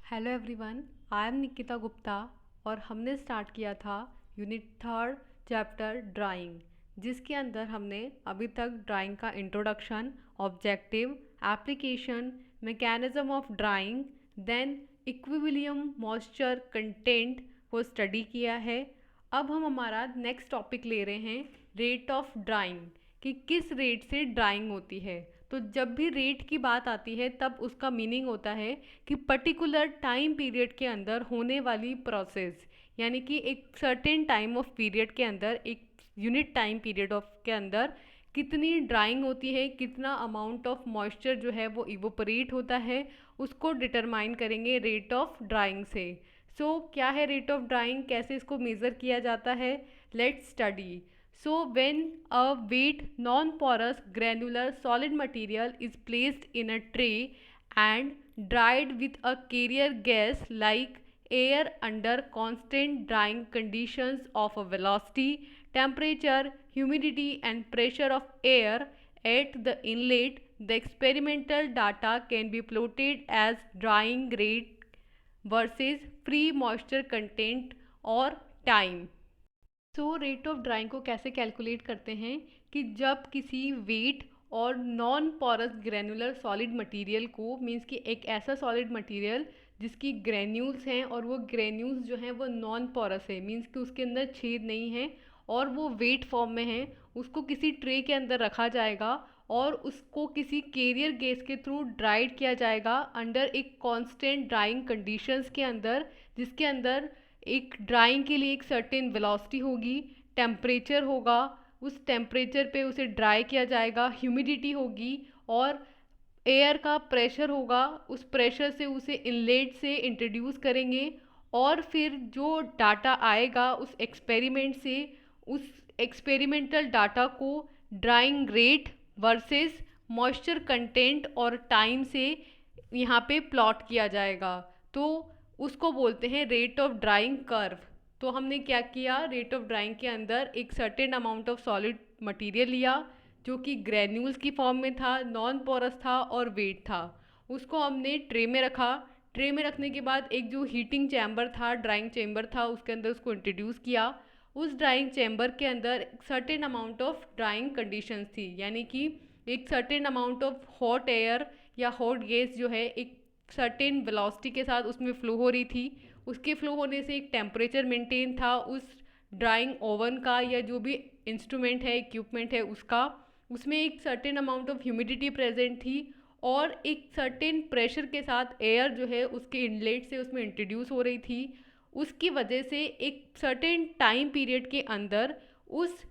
Hello everyone, I am Nikita Gupta और हमने start किया था यूनिट थर्ड चैप्टर ड्राइंग, जिसके अंदर हमने अभी तक ड्राइंग का introduction, objective, application, mechanism of drying, then equilibrium, moisture, content को स्टडी किया है। अब हम हमारा नेक्स्ट टॉपिक ले रहे हैं रेट ऑफ ड्राइंग, कि किस रेट से ड्राइंग होती है। तो जब भी रेट की बात आती है तब उसका मीनिंग होता है कि पर्टिकुलर टाइम पीरियड के अंदर होने वाली प्रोसेस, यानी कि एक सर्टेन टाइम ऑफ पीरियड के अंदर, एक यूनिट टाइम पीरियड ऑफ के अंदर कितनी ड्राइंग होती है, कितना अमाउंट ऑफ मॉइस्चर जो है वो इवोपरेट होता है, उसको डिटरमाइन करेंगे रेट ऑफ ड्राइंग से। क्या है रेट ऑफ ड्राइंग, कैसे इसको मेज़र किया जाता है, let's study. When a wet, non-porous, granular, solid material is placed in a tray and dried with a carrier gas like air under constant drying conditions of a velocity, temperature, humidity and pressure of air at the inlet, the experimental data can be plotted as drying rate versus free moisture content or time। Rate of drawing को कैसे calculate करते हैं कि जब किसी wet और non porous granular solid material को, means कि एक ऐसा सॉलिड मटेरियल जिसकी ग्रेन्यूल्स हैं और वो ग्रेन्यूल्स जो हैं वो नॉन पोरस है, मींस कि उसके अंदर छेद नहीं है और वो वेट फॉर्म में है, उसको किसी ट्रे के अंदर रखा जाएगा और उसको किसी कैरियर गैस के थ्रू ड्राइड किया जाएगा अंडर एक कांस्टेंट ड्राइंग कंडीशंस के अंदर, जिसके अंदर एक ड्राइंग के लिए एक सर्टेन वेलोसिटी होगी, टेम्परेचर होगा, उस टेम्परेचर पे उसे ड्राई किया जाएगा, ह्यूमिडिटी होगी और एयर का प्रेशर होगा, उस प्रेशर से उसे इनलेट से इंट्रोड्यूस करेंगे और फिर जो डाटा आएगा उस एक्सपेरिमेंट से, उस एक्सपेरिमेंटल डाटा को drawing rate versus moisture content और टाइम से यहाँ पे प्लॉट किया जाएगा। तो उसको बोलते हैं रेट ऑफ ड्राइंग कर्व। तो हमने क्या किया, रेट ऑफ ड्राइंग के अंदर एक certain amount of solid material लिया जो कि ग्रेन्यूल्स की फॉर्म में था, नॉन पोरस था और वेट था, उसको हमने ट्रे में रखा। ट्रे में रखने के बाद एक जो हीटिंग चैम्बर था, ड्राइंग चैम्बर था, उसके अंदर उसको इंट्रोड्यूस किया। उस ड्राइंग चैम्बर के अंदर एक certain amount of drawing conditions थी, यानी कि एक certain amount of hot air या हॉट गैस जो है एक सर्टेन वेलोसिटी के साथ उसमें फ़्लो हो रही थी। उसके फ़्लो होने से एक टेम्परेचर मेंटेन था उस ड्राइंग ओवन का या जो भी इंस्ट्रूमेंट है, इक्विपमेंट है उसका। उसमें एक certain amount of humidity present थी और एक सर्टेन प्रेशर के साथ एयर जो है उसके इनलेट से उसमें इंट्रोड्यूस हो रही थी। उसकी वजह से एक सर्टेन टाइम पीरियड के अंदर उस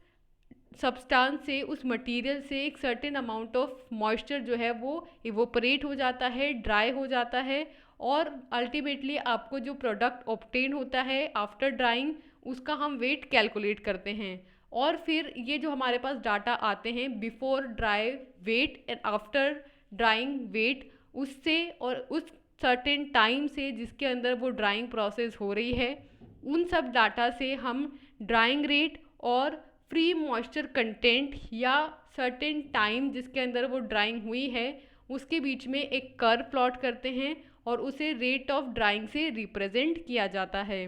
सब्सटेंस से, उस मटेरियल से एक सर्टेन अमाउंट ऑफ मॉइस्चर जो है वो इवोपरेट हो जाता है, ड्राई हो जाता है और अल्टीमेटली आपको जो प्रोडक्ट ऑब्टेन होता है आफ्टर ड्राइंग उसका हम वेट कैलकुलेट करते हैं। और फिर ये जो हमारे पास डाटा आते हैं before dry weight and after drying weight, उससे और उस सर्टेन टाइम से जिसके अंदर वो ड्राइंग प्रोसेस हो रही है, उन सब डाटा से हम ड्राइंग रेट और फ्री मॉइस्चर कंटेंट या सर्टेन टाइम जिसके अंदर वो ड्राइंग हुई है उसके बीच में एक कर्व प्लॉट करते हैं और उसे रेट ऑफ ड्राइंग से रिप्रेजेंट किया जाता है।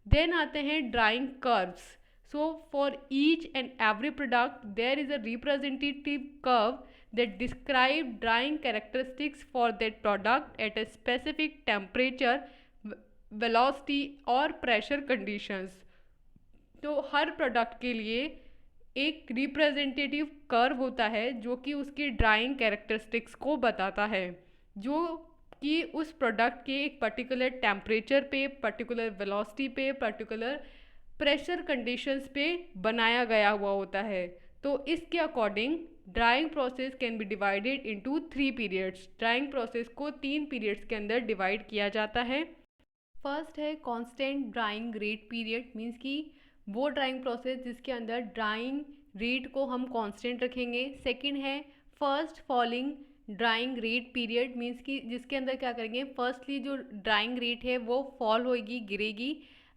देन आते हैं drying curves. For each and every product there is a representative curve that describe drying characteristics for that product at a specific temperature, velocity और pressure conditions। तो हर product के लिए एक रिप्रेजेंटेटिव कर्व होता है जो कि उसकी ड्राइंग कैरेक्टरिस्टिक्स को बताता है, जो कि उस प्रोडक्ट के एक पर्टिकुलर टेम्परेचर पे, पर्टिकुलर वेलोसिटी पे, पर्टिकुलर प्रेशर कंडीशंस पे बनाया गया हुआ होता है। तो इसके according drawing process can be divided into 3 periods. Drawing process को 3 पीरियड्स के अंदर डिवाइड किया जाता है। फर्स्ट है constant drying rate period, means कि वो ड्राइंग प्रोसेस जिसके अंदर ड्राइंग रेट को हम कांस्टेंट रखेंगे। सेकंड है first falling drying rate period, means कि जिसके अंदर क्या करेंगे, फर्स्टली जो ड्राइंग रेट है वो फॉल होगी, गिरेगी।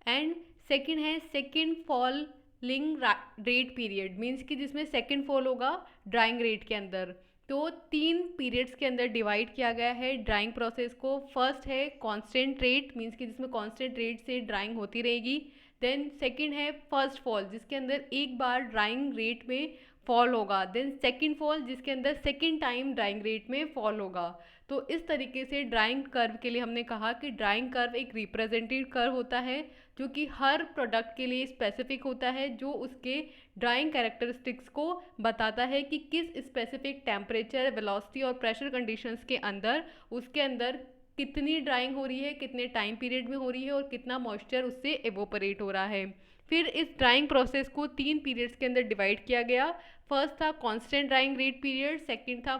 एंड सेकंड है second falling rate period, means कि जिसमें सेकंड फॉल होगा ड्राइंग रेट के अंदर। तो 3 पीरियड्स के अंदर डिवाइड किया गया है ड्राइंग प्रोसेस को। फर्स्ट है कांस्टेंट रेट, मींस कि जिसमें कांस्टेंट रेट से ड्राइंग होती रहेगी। देन सेकंड है फर्स्ट फॉल, जिसके अंदर एक बार ड्राइंग रेट में फॉल होगा। देन सेकंड फॉल, जिसके अंदर सेकंड टाइम ड्राइंग रेट में फॉल होगा। तो इस तरीके से ड्राइंग कर्व के लिए हमने कहा कि ड्राइंग कर्व एक रिप्रेजेंटेटिव कर्व होता है जो कि हर प्रोडक्ट के लिए स्पेसिफिक होता है, जो उसके ड्राइंग कैरेक्टरिस्टिक्स को बताता है कि किस स्पेसिफिक टेम्परेचर, वेलोसिटी और प्रेशर कंडीशंस के अंदर उसके अंदर कितनी ड्राइंग हो रही है, कितने टाइम पीरियड में हो रही है और कितना मॉइस्चर उससे एवोपरेट हो रहा है। फिर इस ड्राइंग प्रोसेस को 3 पीरियड्स के अंदर डिवाइड किया गया। फर्स्ट था constant drying rate period, second था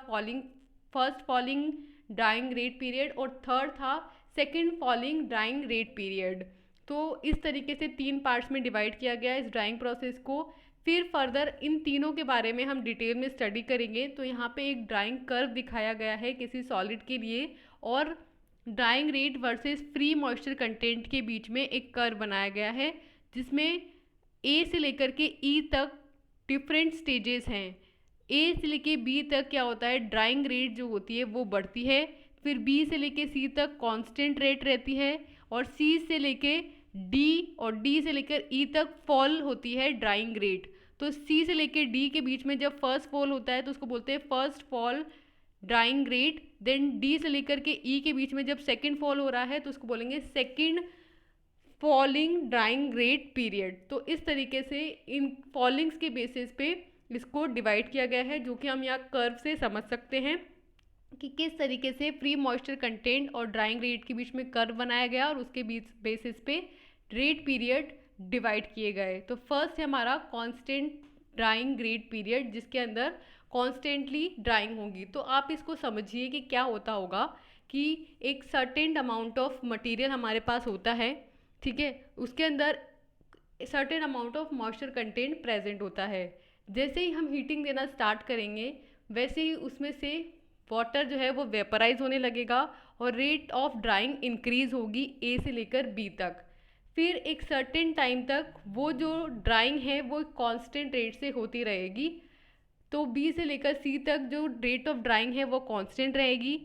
first falling drying rate period और थर्ड था second falling drying rate period. तो इस तरीके से 3 पार्ट्स में डिवाइड किया गया इस ड्राइंग प्रोसेस को। फिर फर्दर इन तीनों के बारे में हम डिटेल में स्टडी करेंगे। तो यहाँ पे एक ड्राइंग कर्व दिखाया गया है किसी सॉलिड के लिए और drawing rate versus free moisture content के बीच में एक कर्व बनाया गया है, जिसमें ए से लेकर के ई तक डिफरेंट स्टेजेस हैं। ए से लेके बी तक क्या होता है, ड्राइंग रेट जो होती है वो बढ़ती है। फिर बी से लेके सी तक कांस्टेंट रेट रहती है और सी से लेके डी और डी से लेकर ई तक फॉल होती है ड्राइंग रेट। तो सी से लेके डी के बीच में जब फर्स्ट फॉल होता है तो उसको बोलते हैं first fall drying rate. Then D से लेकर के ई के बीच में जब सेकंड फॉल हो रहा है तो उसको बोलेंगे second falling drying rate period. तो इस तरीके से इन फॉलिंग्स के बेसिस पे इसको डिवाइड किया गया है, जो कि हम यहाँ कर्व से समझ सकते हैं कि किस तरीके से फ्री मॉइस्चर कंटेंट और ड्राइंग रेट के बीच में कर्व बनाया गया और उसके बीच बेसिस पे रेट पीरियड डिवाइड किए गए। तो फर्स्ट है हमारा कांस्टेंट ड्राइंग रेट पीरियड, जिसके अंदर कॉन्स्टेंटली ड्राइंग होगी। तो आप इसको समझिए कि क्या होता होगा कि एक सर्टेन अमाउंट ऑफ मटेरियल हमारे पास होता है, ठीक है, उसके अंदर certain amount of moisture content present होता है। जैसे ही हम हीटिंग देना स्टार्ट करेंगे वैसे ही उसमें से वाटर जो है वो वेपराइज होने लगेगा और रेट ऑफ ड्राइंग इंक्रीज होगी ए से लेकर बी तक। फिर एक सर्टेन टाइम तक वो जो ड्राइंग है वो कांस्टेंट रेट से होती रहेगी। तो बी से लेकर सी तक जो रेट ऑफ ड्राइंग है वो कांस्टेंट रहेगी।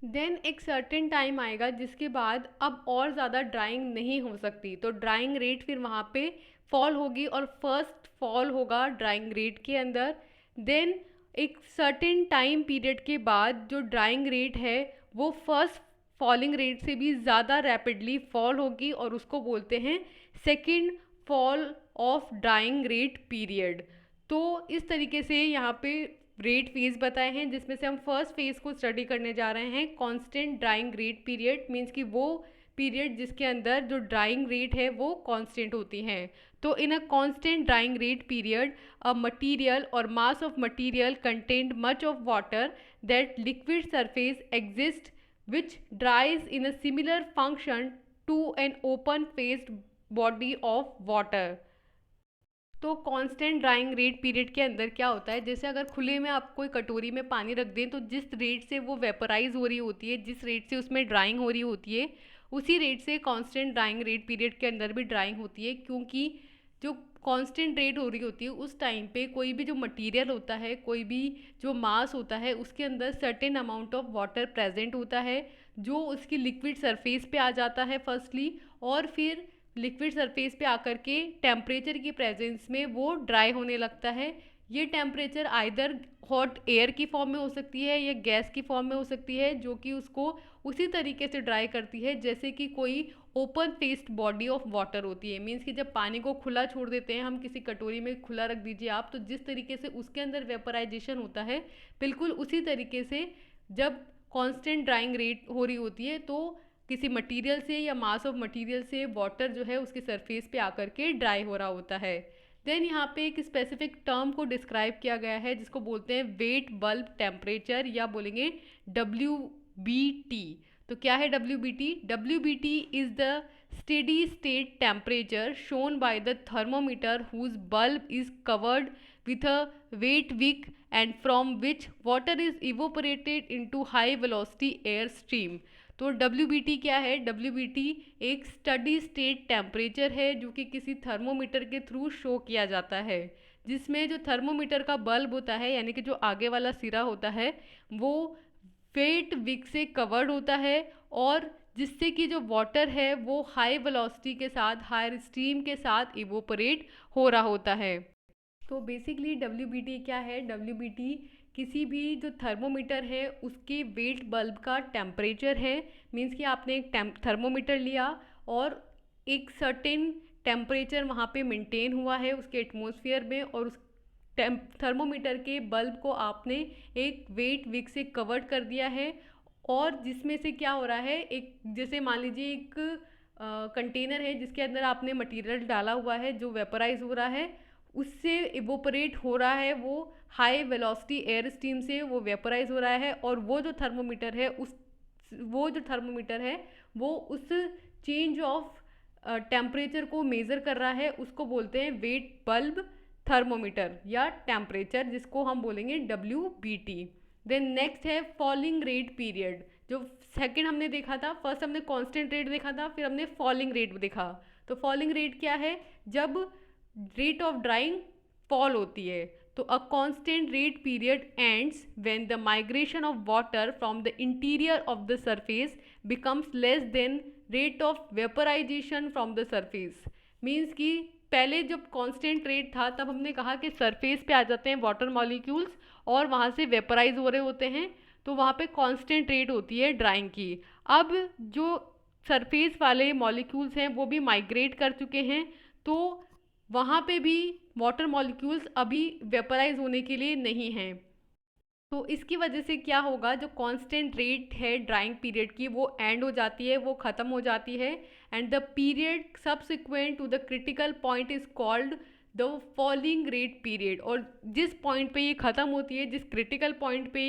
देन एक सर्टेन टाइम आएगा जिसके बाद अब और ज़्यादा ड्राइंग नहीं हो सकती, तो ड्राइंग रेट फिर वहाँ पे फॉल होगी और फर्स्ट फॉल होगा ड्राइंग रेट के अंदर। देन एक सर्टेन टाइम पीरियड के बाद जो ड्राइंग रेट है वो फर्स्ट फॉलिंग रेट से भी ज़्यादा रैपिडली फॉल होगी और उसको बोलते हैं second fall of drawing rate period. तो इस तरीके से यहाँ पे रेट फेज बताए हैं, जिसमें से हम फर्स्ट फेज को स्टडी करने जा रहे हैं constant drying rate period, means कि वो पीरियड जिसके अंदर जो ड्राइंग रेट है वो कांस्टेंट होती है। तो in a constant drying rate period a material और mass of material contained much of water that liquid surface exist which dries in a similar function to an open faced body of water। तो constant drying rate period के अंदर क्या होता है, जैसे अगर खुले में आप कोई कटोरी में पानी रख दें तो जिस रेट से वो वेपराइज हो रही होती है, जिस रेट से उसमें ड्राइंग हो रही होती है, उसी रेट से कांस्टेंट ड्राइंग रेट पीरियड के अंदर भी ड्राइंग होती है। क्योंकि जो कांस्टेंट रेट हो रही होती है उस टाइम पे कोई भी जो मटेरियल होता है, कोई भी जो मास होता है, उसके अंदर certain amount of water present होता है जो उसकी लिक्विड सरफेस पे आ जाता है फर्स्टली, और फिर लिक्विड सरफेस पे आकर के टेम्परेचर की प्रेजेंस में वो ड्राई होने लगता है। ये टेम्परेचर आइदर हॉट एयर की फॉर्म में हो सकती है या गैस की फॉर्म में हो सकती है, जो कि उसको उसी तरीके से ड्राई करती है जैसे कि कोई open faced body of water होती है। मीन्स कि जब पानी को खुला छोड़ देते हैं हम, किसी कटोरी में खुला रख दीजिए आप, तो जिस तरीके से उसके अंदर वेपराइजेशन होता है, बिल्कुल उसी तरीके से जब कांस्टेंट ड्राइंग रेट हो रही होती है तो किसी मटेरियल से या मास ऑफ मटेरियल से वाटर जो है उसके सरफेस पे आकर के ड्राई हो रहा होता है। देन यहाँ पे एक स्पेसिफिक टर्म को डिस्क्राइब किया गया है जिसको बोलते हैं वेट बल्ब टेम्परेचर, या बोलेंगे WBT। तो क्या है WBT? WBT is the steady state temperature shown by the thermometer whose bulb is covered with a wet wick and from which water is evaporated into high velocity air stream। तो WBT क्या है? WBT एक steady state temperature है जो कि किसी thermometer के through show किया जाता है, जिसमें जो थर्मोमीटर का बल्ब होता है यानी कि जो आगे वाला सिरा होता है वो वेट विक से कवर्ड होता है, और जिससे कि जो वाटर है वो हाई वेलोसिटी के साथ, हाई स्टीम के साथ इवोपरेट हो रहा होता है। तो बेसिकली WBT क्या है? WBT किसी भी जो थर्मोमीटर है उसके वेट बल्ब का टेम्परेचर है। मीन्स कि आपने एक थर्मोमीटर लिया और एक सर्टेन टेम्परेचर वहाँ पे मेंटेन हुआ है उसके एटमॉस्फेयर में, और उस थर्मोमीटर के बल्ब को आपने एक वेट विक से कवर्ड कर दिया है, और जिसमें से क्या हो रहा है, एक जैसे मान लीजिए एक कंटेनर है जिसके अंदर आपने मटेरियल डाला हुआ है जो वेपराइज हो रहा है, उससे इवोपरेट हो रहा है, वो हाई वेलोसिटी एयर स्टीम से वो वेपराइज हो रहा है, और वो जो थर्मोमीटर है वो उस चेंज ऑफ टेम्परेचर को मेज़र कर रहा है, उसको बोलते हैं वेट बल्ब थर्मोमीटर या टेम्परेचर, जिसको हम बोलेंगे WBT। देन नेक्स्ट है फॉलिंग रेट पीरियड। जो सेकंड हमने देखा था, फर्स्ट हमने कांस्टेंट रेट देखा था, फिर हमने फॉलिंग रेट देखा। तो फॉलिंग रेट क्या है? जब रेट ऑफ ड्राइंग फॉल होती है। तो a constant rate period ends when the migration of water from the interior of the surface becomes less than rate of vaporisation from the surface. Means कि पहले जब constant rate था तब हमने कहा कि सरफेस पे आ जाते हैं वाटर मॉलिक्यूल्स और वहाँ से वेपराइज हो रहे होते हैं, तो वहाँ पे कांस्टेंट रेट होती है ड्राइंग की। अब जो सरफेस वाले मॉलिक्यूल्स हैं वो भी माइग्रेट कर चुके हैं, तो वहाँ पे भी वाटर मॉलिक्यूल्स अभी वेपराइज होने के लिए नहीं हैं। तो इसकी वजह से क्या होगा, जो कांस्टेंट रेट है ड्राइंग पीरियड की वो एंड हो जाती है, वो ख़त्म हो जाती है, and the period subsequent to the critical point is called the falling rate period. और जिस पॉइंट पे ये ख़त्म होती है, जिस क्रिटिकल पॉइंट पे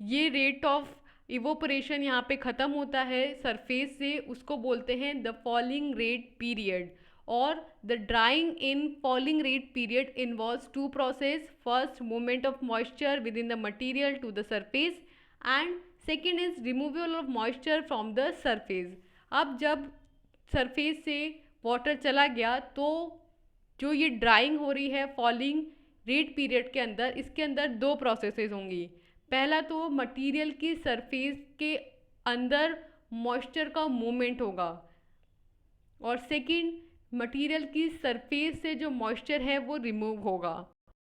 ये रेट ऑफ इवोपरेशन यहाँ पे ख़त्म होता है सरफेस से, उसको बोलते हैं द फॉलिंग रेट पीरियड। और the drying in falling rate period involves two process. First, movement of moisture within the material to the surface, and second is removal of moisture from the surface. अब जब surface से water चला गया तो जो ये drawing हो रही है फॉलिंग रेट पीरियड के अंदर, इसके अंदर दो प्रोसेसेस होंगी। पहला तो मटेरियल की सरफेस के अंदर मॉइस्चर का मूवमेंट होगा, और सेकंड मटेरियल की सरफेस से जो मॉइस्चर है वो रिमूव होगा।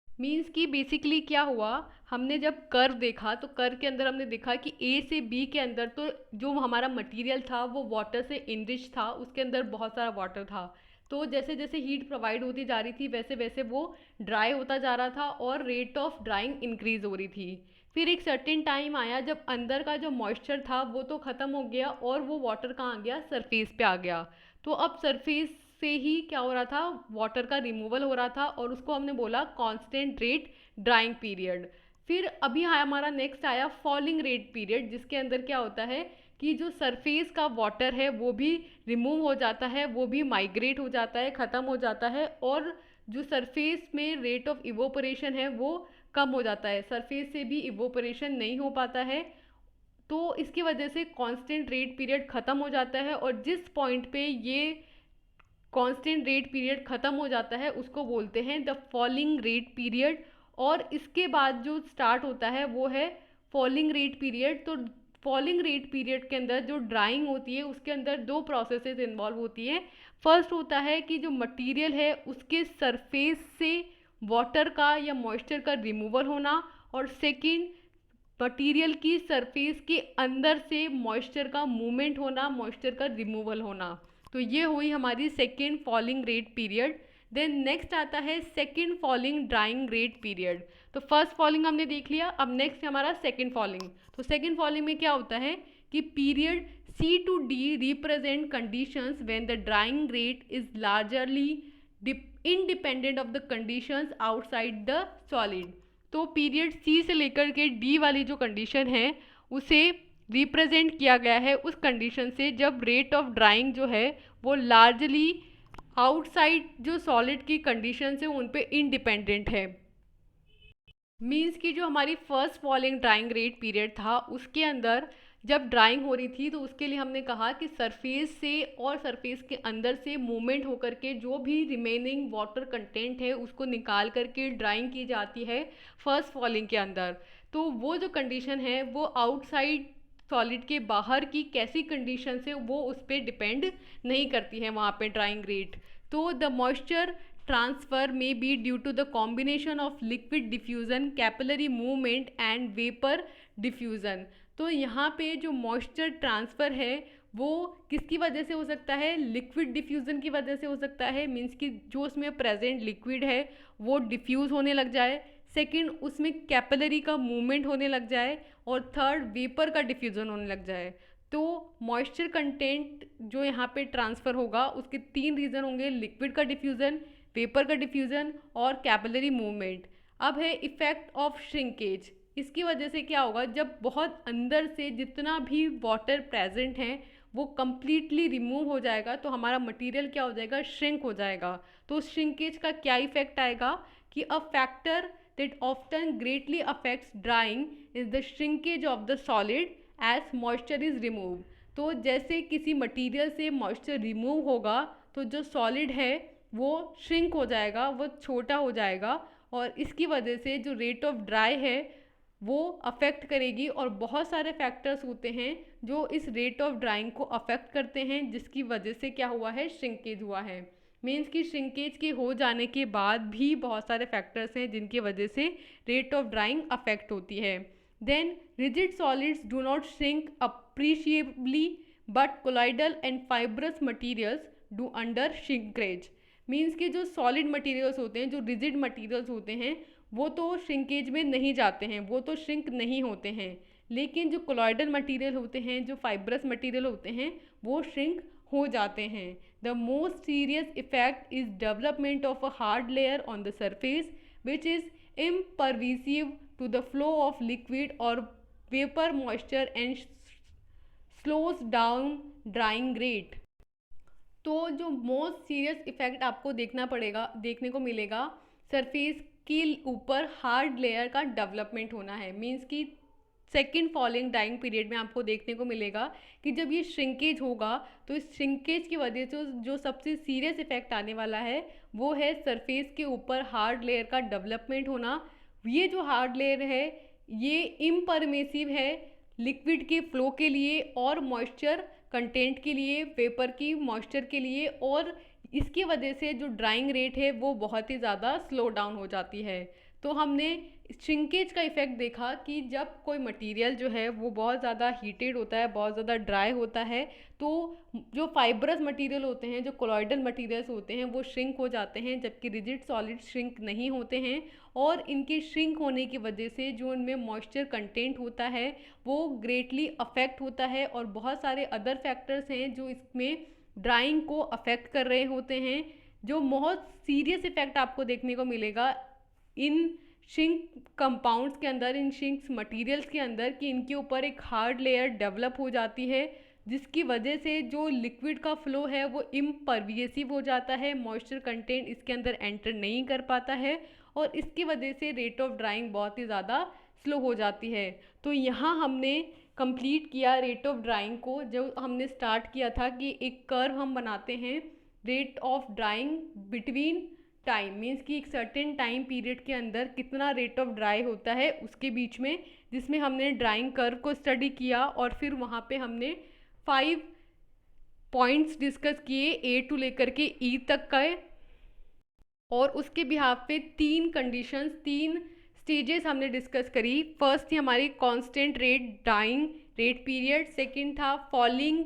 मीन्स कि बेसिकली क्या हुआ, हमने जब कर्व देखा तो कर्व के अंदर हमने देखा कि A से B के अंदर तो जो हमारा मटेरियल था वो वाटर से इनरिच था, उसके अंदर बहुत सारा वाटर था। तो जैसे जैसे हीट प्रोवाइड होती जा रही थी वैसे वैसे वो ड्राई होता जा रहा था और रेट ऑफ ड्राइंग इंक्रीज हो रही थी। फिर एक सर्टेन टाइम आया जब अंदर का जो मॉइस्चर था वो तो ख़त्म हो गया और वो वाटर कहाँ आ गया, सरफेस पे आ गया। तो अब सरफेस से ही क्या हो रहा था, वाटर का रिमूवल हो रहा था, और उसको हमने बोला कांस्टेंट रेट ड्राइंग पीरियड। फिर अभी हमारा नेक्स्ट आया फॉलिंग रेट पीरियड, जिसके अंदर क्या होता है कि जो सरफेस का वाटर है वो भी रिमूव हो जाता है, वो भी माइग्रेट हो जाता है, ख़त्म हो जाता है, और जो सरफेस में रेट ऑफ इवोपरेशन है वो कम हो जाता है, सरफेस से भी इवोपरेशन नहीं हो पाता है। तो इसकी वजह से कांस्टेंट रेट पीरियड ख़त्म हो जाता है, और जिस पॉइंट पे ये कांस्टेंट रेट पीरियड ख़त्म हो जाता है उसको बोलते हैं द फॉलिंग रेट पीरियड। और इसके बाद जो स्टार्ट होता है वो है फॉलिंग रेट पीरियड। तो फॉलिंग रेट पीरियड के अंदर जो ड्राइंग होती है उसके अंदर दो प्रोसेसेस इन्वॉल्व होती हैं। फर्स्ट होता है कि जो मटेरियल है उसके सरफेस से वाटर का या मॉइस्चर का रिमूवल होना, और सेकंड मटेरियल की सरफेस के अंदर से मॉइस्चर का मूवमेंट होना, मॉइस्चर का रिमूवल होना। तो ये हुई हमारी second falling rate period. Then next आता है second falling drying rate period. तो फर्स्ट फॉलिंग हमने देख लिया, अब नेक्स्ट है हमारा सेकेंड फॉलिंग। तो सेकेंड फॉलिंग में क्या होता है कि period C to D represent conditions when the drying rate is largely independent of the conditions outside the solid. तो पीरियड C से लेकर के D वाली जो कंडीशन है उसे रिप्रेजेंट किया गया है उस कंडीशन से जब रेट ऑफ ड्राइंग जो है वो लार्जली आउटसाइड जो सॉलिड की कंडीशन है उन पे इंडिपेंडेंट है। मीन्स कि जो हमारी first falling drying rate period था उसके अंदर जब ड्राइंग हो रही थी तो उसके लिए हमने कहा कि सरफेस से और सरफेस के अंदर से मूवमेंट होकर के जो भी रिमेनिंग वाटर कंटेंट है उसको निकाल करके ड्राइंग की जाती है फर्स्ट फॉलिंग के अंदर। तो वो जो कंडीशन है वो आउटसाइड सॉलिड के बाहर की कैसी कंडीशन है वो उस पर डिपेंड नहीं करती है वहाँ पे ड्राइंग रेट। तो the moisture transfer may be due to the combination of liquid diffusion, capillary movement and vapour diffusion. तो यहाँ पे जो मॉइस्चर ट्रांसफ़र है वो किसकी वजह से हो सकता है, लिक्विड डिफ्यूज़न की वजह से हो सकता है, मीन्स कि जो उसमें प्रेजेंट लिक्विड है वो डिफ्यूज़ होने लग जाए। सेकंड, उसमें कैपिलरी का मूवमेंट होने लग जाए। और थर्ड, वेपर का डिफ्यूज़न होने लग जाए। तो मॉइस्चर कंटेंट जो यहाँ पे ट्रांसफ़र होगा उसके 3 रीज़न होंगे, लिक्विड का डिफ्यूज़न, वेपर का डिफ्यूज़न और कैपिलरी मूवमेंट। अब है इफ़ेक्ट ऑफ श्रिंकेज। इसकी वजह से क्या होगा, जब बहुत अंदर से जितना भी वाटर प्रेजेंट है वो कम्प्लीटली रिमूव हो जाएगा तो हमारा मटेरियल क्या हो जाएगा, श्रिंक हो जाएगा। तो श्रिंकेज का क्या इफेक्ट आएगा कि a factor that often greatly affects drying is the shrinkage of the solid as moisture is remove. तो जैसे किसी मटेरियल से मॉइस्चर रिमूव होगा तो जो सॉलिड है वो श्रिंक हो जाएगा, वो छोटा हो जाएगा और इसकी वजह से जो रेट ऑफ ड्राई है वो अफेक्ट करेगी। और बहुत सारे फैक्टर्स होते हैं जो इस रेट ऑफ ड्राइंग को अफेक्ट करते हैं जिसकी वजह से क्या हुआ है, श्रिंकेज हुआ है। मीन्स कि श्रिंकेज के हो जाने के बाद भी बहुत सारे फैक्टर्स हैं जिनकी वजह से रेट ऑफ ड्राइंग अफेक्ट होती है। Then rigid solids do not shrink appreciably but colloidal and fibrous materials do undergo shrinkage. Means कि जो सॉलिड मटीरियल्स होते हैं, जो रिजिड मटीरियल्स होते हैं वो तो श्रिंकेज में नहीं जाते हैं, वो तो श्रिंक नहीं होते हैं। लेकिन जो कोलॉइडल मटेरियल होते हैं, जो फाइब्रस मटेरियल होते हैं वो श्रिंक हो जाते हैं। The most serious effect is development of a hard layer on the surface which is impervious to the flow of liquid और vapour moisture and slows down drying rate. तो जो most serious effect आपको देखने को मिलेगा, surface के ऊपर hard layer का डेवलपमेंट होना है। मीन्स कि सेकेंड फॉलिंग डाइंग पीरियड में आपको देखने को मिलेगा कि जब ये श्रिंकेज होगा तो इस श्रिंकेज की वजह से जो सबसे सीरियस इफेक्ट आने वाला है वो है सरफेस के ऊपर हार्ड लेयर का डेवलपमेंट होना। ये जो हार्ड लेयर है ये इम्परमेसिव है लिक्विड के फ्लो के लिए और मॉइस्चर कंटेंट के लिए, वेपर की मॉइस्चर के लिए, और इसकी वजह से जो ड्राइंग रेट है वो बहुत ही ज़्यादा स्लो डाउन हो जाती है। तो हमने श्रिंकेज का इफ़ेक्ट देखा कि जब कोई मटेरियल जो है वो बहुत ज़्यादा हीटेड होता है, बहुत ज़्यादा ड्राई होता है, तो जो फाइब्रस मटेरियल होते हैं, जो कोलॉइडल मटेरियल्स होते हैं वो श्रिंक हो जाते हैं, जबकि रिजिड सॉलिड श्रिंक नहीं होते हैं। और इनके श्रिंक होने की वजह से जो उनमें मॉइस्चर कंटेंट होता है वो ग्रेटली अफेक्ट होता है। और बहुत सारे अदर फैक्टर्स हैं जो इसमें ड्राइंग को अफेक्ट कर रहे होते हैं। जो बहुत सीरियस इफेक्ट आपको देखने को मिलेगा इन श्रिंक कंपाउंड्स के अंदर, इन श्रिंक मटेरियल्स के अंदर, कि इनके ऊपर एक हार्ड लेयर डेवलप हो जाती है जिसकी वजह से जो लिक्विड का फ्लो है वो इम्परविएसिव हो जाता है, मॉइस्चर कंटेंट इसके अंदर एंटर नहीं कर पाता है और इसकी वजह से रेट ऑफ ड्राइंग बहुत ही ज़्यादा स्लो हो जाती है। तो यहाँ हमने कंप्लीट किया रेट ऑफ ड्राइंग को। जो हमने स्टार्ट किया था कि एक कर्व हम बनाते हैं rate of drawing between time, means कि एक सर्टेन टाइम पीरियड के अंदर कितना रेट ऑफ ड्राई होता है उसके बीच में, जिसमें हमने ड्राइंग कर्व को स्टडी किया और फिर वहाँ पे हमने 5 पॉइंट्स डिस्कस किए ए टू लेकर के ई तक का, और उसके बिहाफ पे 3 कंडीशंस, 3 स्टेजेस हमने डिस्कस करी। फर्स्ट थी हमारी constant rate drawing rate period, second था फॉलिंग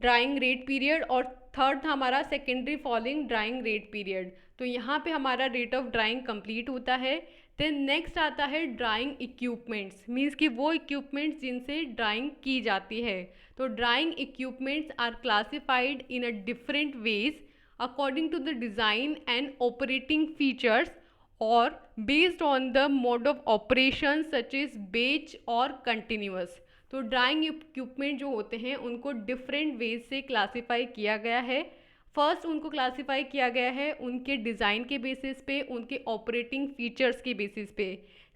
ड्राइंग रेट पीरियड और थर्ड था हमारा secondary falling drying rate period. तो यहाँ पे हमारा रेट ऑफ ड्राइंग कंप्लीट होता है। देन नेक्स्ट आता है ड्राइंग इक्विपमेंट्स, मीन्स कि वो इक्विपमेंट्स जिनसे ड्राइंग की जाती है। तो drying equipments are classified in a different ways according to the design and operating features or based on the mode of operation such as batch और continuous। तो drawing equipment जो होते हैं उनको डिफरेंट वेज से क्लासीफाई किया गया है। फर्स्ट उनको क्लासीफाई किया गया है उनके डिज़ाइन के बेसिस पे, उनके ऑपरेटिंग फीचर्स के बेसिस पे।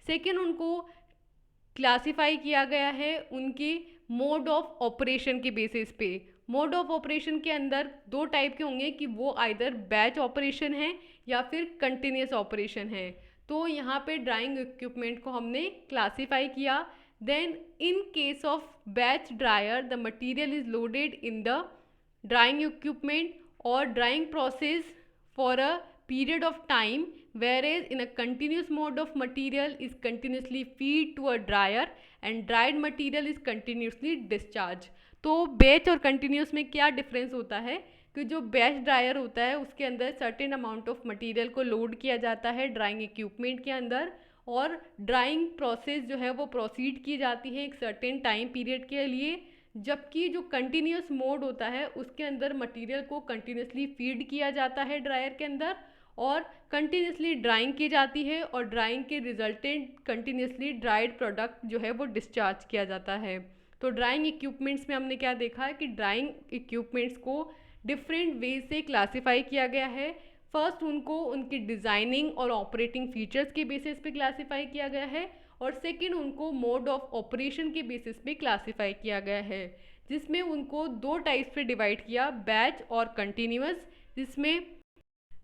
सेकेंड उनको क्लासिफाई किया गया है उनके मोड ऑफ ऑपरेशन के बेसिस पे। मोड ऑफ ऑपरेशन के अंदर दो टाइप के होंगे कि वो आइदर बैच ऑपरेशन है या फिर कंटिन्यूस ऑपरेशन है। तो यहाँ पे ड्राइंग इक्विपमेंट को हमने क्लासिफाई किया। Then in case of batch dryer the material is loaded in the drying equipment और drying process for a period of time, whereas in a continuous mode of material is continuously feed to a dryer and dried material is continuously discharged। तो batch और continuous में क्या difference होता है कि जो batch dryer होता है उसके अंदर सर्टेन अमाउंट ऑफ मटेरियल को लोड किया जाता है ड्राइंग इक्विपमेंट के अंदर और ड्राइंग प्रोसेस जो है वो प्रोसीड की जाती है एक सर्टेन टाइम पीरियड के लिए। जबकि जो कंटिन्यूस मोड होता है उसके अंदर मटेरियल को कंटिन्यूसली फीड किया जाता है ड्रायर के अंदर और कंटिन्यूसली ड्राइंग की जाती है और ड्राइंग के रिजल्टेंट कंटिन्यूसली ड्राइड प्रोडक्ट जो है वो डिस्चार्ज किया जाता है। तो ड्राइंग इक्विपमेंट्स में हमने क्या देखा है कि ड्राइंग इक्विपमेंट्स को डिफरेंट वे से क्लासीफाई किया गया है। फर्स्ट उनको उनकी डिज़ाइनिंग और ऑपरेटिंग फीचर्स के बेसिस पे क्लासीफाई किया गया है और सेकंड उनको मोड ऑफ ऑपरेशन के बेसिस पे क्लासीफाई किया गया है, जिसमें उनको दो टाइप्स पे डिवाइड किया, बैच और कंटिन्यूअस। जिसमें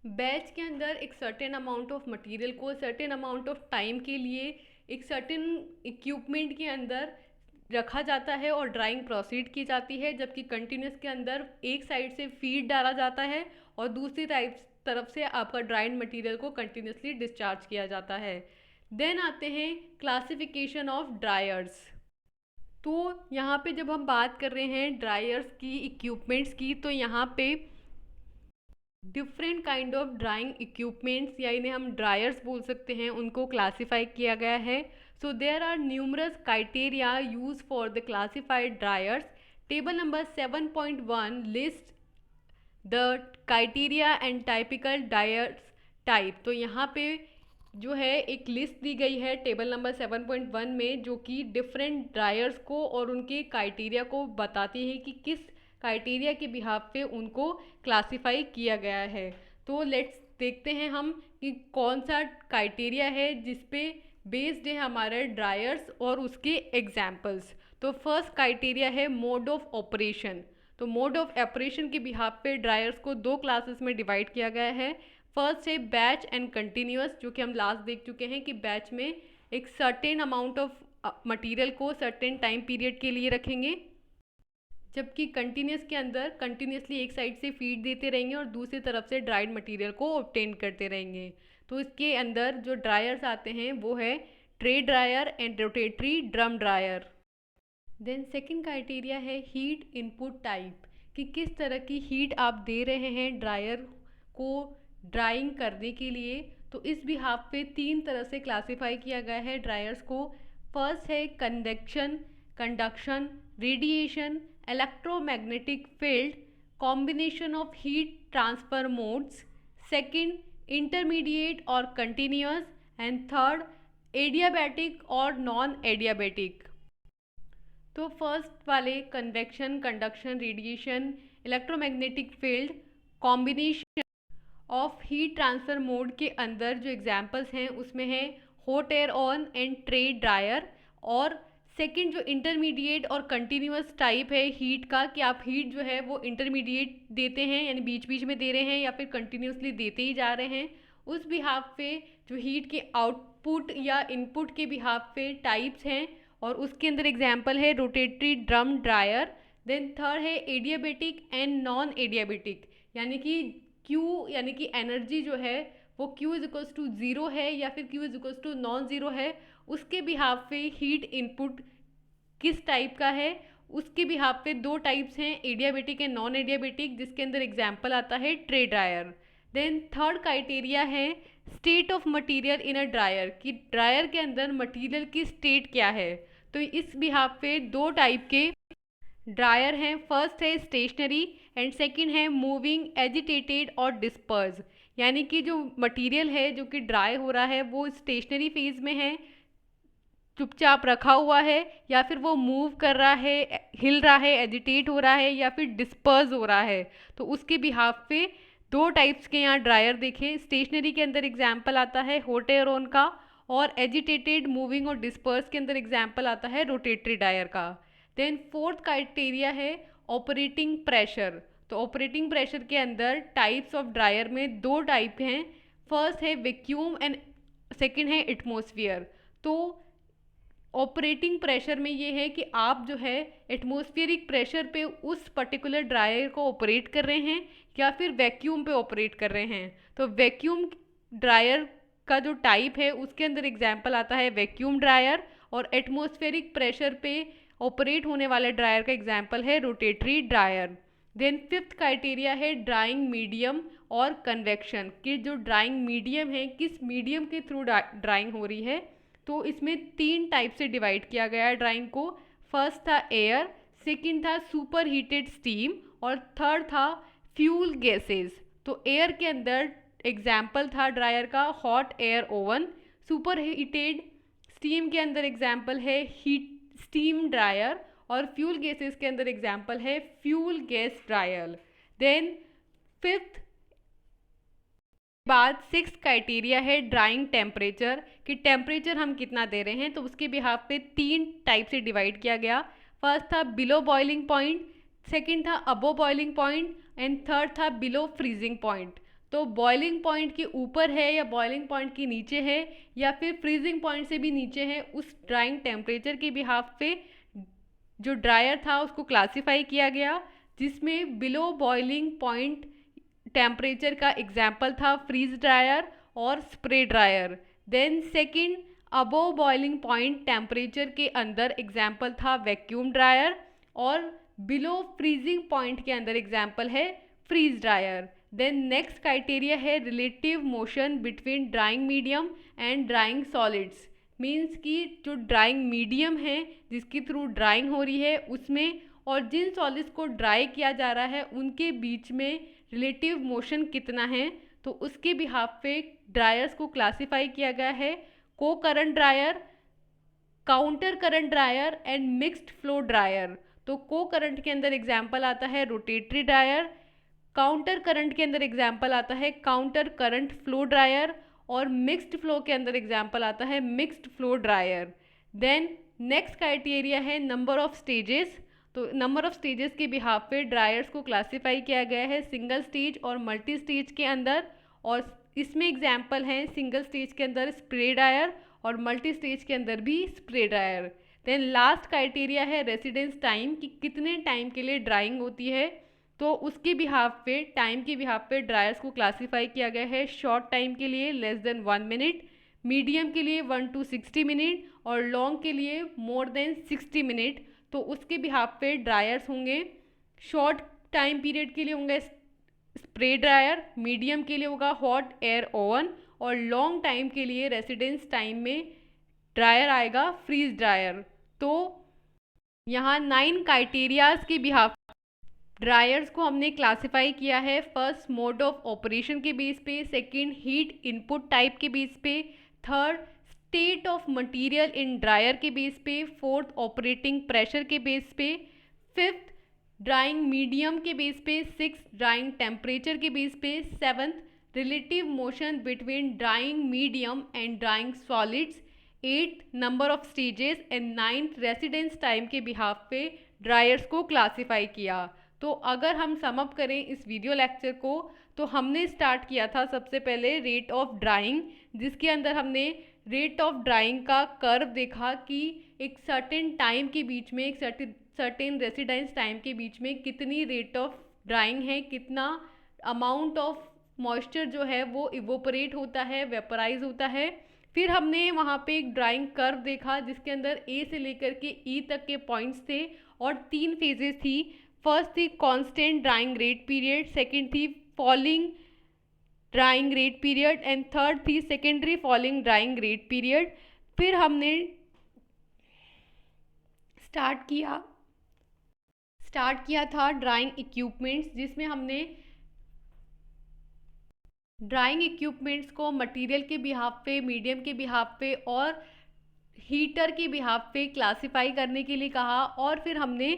बैच के अंदर एक सर्टेन अमाउंट ऑफ मटेरियल को सर्टेन अमाउंट ऑफ टाइम के लिए एक सर्टेन इक्विपमेंट के अंदर रखा जाता है और ड्राइंग प्रोसीड की जाती है, जबकि कंटिन्यूस के अंदर एक साइड से फीड डाला जाता है और दूसरी तरफ से आपका ड्राइड मटेरियल को कंटिन्यूसली डिस्चार्ज किया जाता है। देन आते हैं क्लासिफिकेशन ऑफ ड्रायर्स। तो यहाँ पे जब हम बात कर रहे हैं ड्रायर्स की इक्विपमेंट्स की तो यहाँ पे different kind of drawing equipments या इन्हें हम ड्रायर्स बोल सकते हैं उनको क्लासिफाई किया गया है। So there are numerous criteria use for the classified dryers. Table number 7.1 list the criteria and typical dryers type. तो यहाँ पे जो है एक लिस्ट दी गई है टेबल नंबर 7.1 में जो कि डिफरेंट ड्रायर्स को और उनके क्राइटेरिया को बताती है कि किस क्राइटेरिया के बिहाफ पे उनको क्लासिफाई किया गया है। तो लेट्स देखते हैं हम कि कौन सा क्राइटेरिया है जिस पे बेस्ड है हमारे ड्रायर्स और उसके एग्जाम्पल्स। तो फर्स्ट क्राइटेरिया है मोड ऑफ ऑपरेशन। तो मोड ऑफ ऑपरेशन के बिहाफ पे ड्रायर्स को दो क्लासेस में डिवाइड किया गया है। फर्स्ट है बैच एंड कंटिन्यूअस, जो कि हम लास्ट देख चुके हैं कि बैच में एक सर्टेन अमाउंट ऑफ मटेरियल को सर्टेन टाइम पीरियड के लिए रखेंगे, जबकि कंटिन्यूस के अंदर कंटिन्यूसली एक साइड से फीड देते रहेंगे और दूसरी तरफ से ड्राइड मटेरियल को ऑब्टेन करते रहेंगे। तो इसके अंदर जो ड्रायर्स आते हैं वो है tray dryer and rotatory drum dryer. Then second criteria है हीट इनपुट टाइप, कि किस तरह की हीट आप दे रहे हैं ड्रायर को ड्राइंग करने के लिए। तो इस बिहाफ पे तीन तरह से क्लासिफाई किया गया है ड्रायर्स को। फर्स्ट है convection, conduction, radiation, electromagnetic field, combination of heat transfer modes. Second intermediate और कंटिन्यूअस एंड थर्ड एडियाबैटिक और नॉन एडियाबैटिक। तो फर्स्ट वाले convection, conduction, radiation, electromagnetic field, combination of heat transfer mode के अंदर जो examples हैं उसमें है hot air on and tray dryer. और सेकंड जो इंटरमीडिएट और कंटिन्यूअस टाइप है हीट का, कि आप हीट जो है वो इंटरमीडिएट देते हैं यानी बीच बीच में दे रहे हैं या फिर कंटिन्यूसली देते ही जा रहे हैं। उस बिहाफ पे जो हीट के आउटपुट या इनपुट के बिहाफ पे टाइप्स हैं और उसके अंदर एग्जाम्पल है rotatory drum dryer. Then third है एडियाबेटिक एंड नॉन एडियाबेटिक, यानी कि Q यानी कि एनर्जी जो है वो Q is equals to zero है या फिर Q is equals to non zero है। उसके बिहाफ पे हीट इनपुट किस टाइप का है, उसके बिहाफ पे दो टाइप्स हैं एडियाबेटिक एंड नॉन एडियाबेटिक, जिसके अंदर एग्जाम्पल आता है tray dryer. Then third criteria is state of material in a dryer, कि ड्रायर के अंदर मटेरियल की स्टेट क्या है। तो इस बिहाफ पे दो टाइप के ड्रायर हैं। फर्स्ट है स्टेशनरी एंड सेकंड है मूविंग, एजिटेटेड और डिस्पर्स, यानी कि जो मटेरियल है जो कि ड्राई हो रहा है वो स्टेशनरी फेज में है, चुपचाप रखा हुआ है, या फिर वो मूव कर रहा है, हिल रहा है, एजिटेट हो रहा है, या फिर डिस्पर्स हो रहा है। तो उसके बिहाफ पे दो टाइप्स के यहाँ ड्रायर देखें। स्टेशनरी के अंदर एग्जाम्पल आता है हॉट एयर ऑन का और एजिटेटेड, मूविंग और डिस्पर्स के अंदर एग्जाम्पल आता है रोटेटरी ड्रायर का। देन फोर्थ क्राइटेरिया है ऑपरेटिंग प्रेशर। तो ऑपरेटिंग प्रेशर के अंदर टाइप्स ऑफ ड्रायर में दो टाइप हैं, फर्स्ट है वैक्यूम एंड सेकंड है एटमॉस्फेयर। तो ऑपरेटिंग प्रेशर में ये है कि आप जो है एटमॉस्फेरिक प्रेशर पे उस पर्टिकुलर ड्रायर को ऑपरेट कर रहे हैं या फिर वैक्यूम पे ऑपरेट कर रहे हैं। तो वैक्यूम ड्रायर का जो टाइप है उसके अंदर एग्जाम्पल आता है वैक्यूम ड्रायर, और एटमॉस्फेरिक प्रेशर पे ऑपरेट होने वाले ड्रायर का एग्जाम्पल है rotatory dryer. Then fifth criteria है ड्राइंग मीडियम और कन्वेक्शन, कि जो ड्राइंग मीडियम है किस मीडियम के थ्रू ड्राइंग हो रही है। तो इसमें तीन टाइप से डिवाइड किया गया है ड्राइंग को। फर्स्ट था एयर, सेकंड था सुपर हीटेड स्टीम और थर्ड था फ्यूल गैसेस। तो एयर के अंदर एग्जाम्पल था ड्रायर का hot air oven, super heated steam के अंदर एग्जाम्पल है हीट स्टीम ड्रायर और फ्यूल गैसेस के अंदर एग्जाम्पल है fuel gas dryer. Then fifth बाद सिक्स क्राइटेरिया है ड्राइंग टेम्परेचर, कि टेम्परेचर हम कितना दे रहे हैं। तो उसके बिहाफ पे तीन टाइप से डिवाइड किया गया। फर्स्ट था बिलो बॉइलिंग पॉइंट, सेकंड था अबो बॉइलिंग पॉइंट एंड थर्ड था बिलो फ्रीजिंग पॉइंट। तो बॉइलिंग पॉइंट के ऊपर है या बॉइलिंग पॉइंट के नीचे है या फिर फ्रीजिंग पॉइंट से भी नीचे है, उस ड्राइंग टेम्परेचर के बिहाफ पे जो ड्रायर था उसको क्लासिफाई किया गया, जिसमें बिलो बॉइलिंग पॉइंट टेम्परेचर का एग्जाम्पल था फ्रीज ड्रायर और spray dryer. Then second above boiling point temperature के अंदर एग्जाम्पल था वैक्यूम ड्रायर और बिलो फ्रीजिंग पॉइंट के अंदर एग्जाम्पल है freeze dryer. Then next criteria है relative motion between drying medium and drying solids, means कि जो ड्राइंग मीडियम है जिसके थ्रू ड्राइंग हो रही है उसमें और जिन सॉलिड्स को ड्राई किया जा रहा है उनके बीच में रिलेटिव मोशन कितना है। तो उसके बिहाफ पे ड्रायर्स को क्लासिफाई किया गया है को current dryer, counter current dryer and mixed flow dryer. तो को करंट के अंदर एग्जाम्पल आता है रोटेटरी ड्रायर, काउंटर करंट के अंदर एग्जाम्पल आता है काउंटर करंट फ्लो ड्रायर और मिक्स्ड फ्लो के अंदर एग्जाम्पल आता है mixed flow dryer. Then next criteria है नंबर ऑफ स्टेजेस। तो नंबर ऑफ स्टेजेस के बिहाफ पे ड्रायर्स को क्लासिफाई किया गया है सिंगल स्टेज और मल्टी स्टेज के अंदर, और इसमें एग्जाम्पल हैं सिंगल स्टेज के अंदर स्प्रे ड्रायर और मल्टी स्टेज के अंदर भी spray dryer. Then last criteria है रेसिडेंस टाइम, कि कितने टाइम के लिए ड्राइंग होती है। तो उसके बिहाफ पे टाइम के बिहाफ पे ड्रायर्स को क्लासिफाई किया गया है शॉर्ट टाइम के लिए लेस देन 1 मिनट, मीडियम के लिए 1 to 60 मिनट और लॉन्ग के लिए मोर देन 60 मिनट। तो उसके बिहाफ पे ड्रायर्स होंगे शॉर्ट टाइम पीरियड के लिए होंगे स्प्रे ड्रायर, मीडियम के लिए होगा हॉट एयर ओवन और लॉन्ग टाइम के लिए रेसिडेंस टाइम में ड्रायर आएगा फ्रीज ड्रायर। तो यहाँ 9 क्राइटेरियाज के बिहाफ ड्रायर्स को हमने क्लासिफाई किया है। फर्स्ट मोड ऑफ ऑपरेशन के बेस पे, सेकंड हीट इनपुट टाइप के बेस पे, third state of material in dryer के बेस पे, फोर्थ ऑपरेटिंग प्रेशर के बेस पे, फिफ्थ ड्राइंग मीडियम के बेस पे, सिक्स ड्राइंग टेम्परेचर के बेस पे, seventh relative motion between drying medium and drying solids, eighth number of stages and ninth residence time के behalf पे dryers को classify किया। तो अगर हम समअप करें इस वीडियो लेक्चर को, तो हमने स्टार्ट किया था सबसे पहले रेट ऑफ ड्राइंग, जिसके अंदर हमने रेट ऑफ ड्राइंग का कर्व देखा कि एक सर्टेन टाइम के बीच में, एक सर्टेन रेसिडेंस टाइम के बीच में कितनी रेट ऑफ ड्राइंग है, कितना अमाउंट ऑफ मॉइस्चर जो है वो इवोपरेट होता है, वेपराइज होता है। फिर हमने वहाँ पे एक ड्राइंग कर्व देखा जिसके अंदर ए से लेकर के ई तक के पॉइंट्स थे और 3 फेजेस थी। फर्स्ट थी constant drying rate period, second थी falling drying rate period and third थी secondary falling drying rate period. फिर हमने स्टार्ट किया था ड्राइंग इक्विपमेंट्स, जिसमें हमने ड्राइंग इक्विपमेंट्स को मटेरियल के बिहाफ पे, मीडियम के बिहाफ पे और हीटर के बिहाफ पे क्लासिफाई करने के लिए कहा। और फिर हमने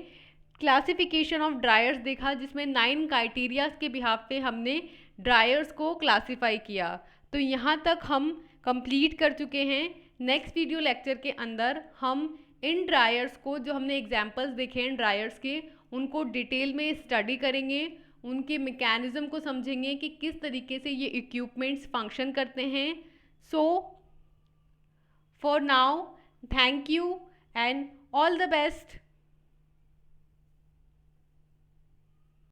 क्लासिफिकेशन ऑफ ड्रायर्स देखा जिसमें 9 क्राइटेरियाज के बिहाफ पे हमने ड्रायर्स को क्लासिफाई किया। तो यहाँ तक हम कंप्लीट कर चुके हैं नेक्स्ट वीडियो लेक्चर के अंदर हम इन ड्रायर्स को, जो हमने एग्जाम्पल्स देखे इन ड्रायर्स के, उनको डिटेल में स्टडी करेंगे, उनके मैकेनिज्म को समझेंगे कि किस तरीके से ये इक्विपमेंट्स फंक्शन करते हैं। So for now, thank you and all the best.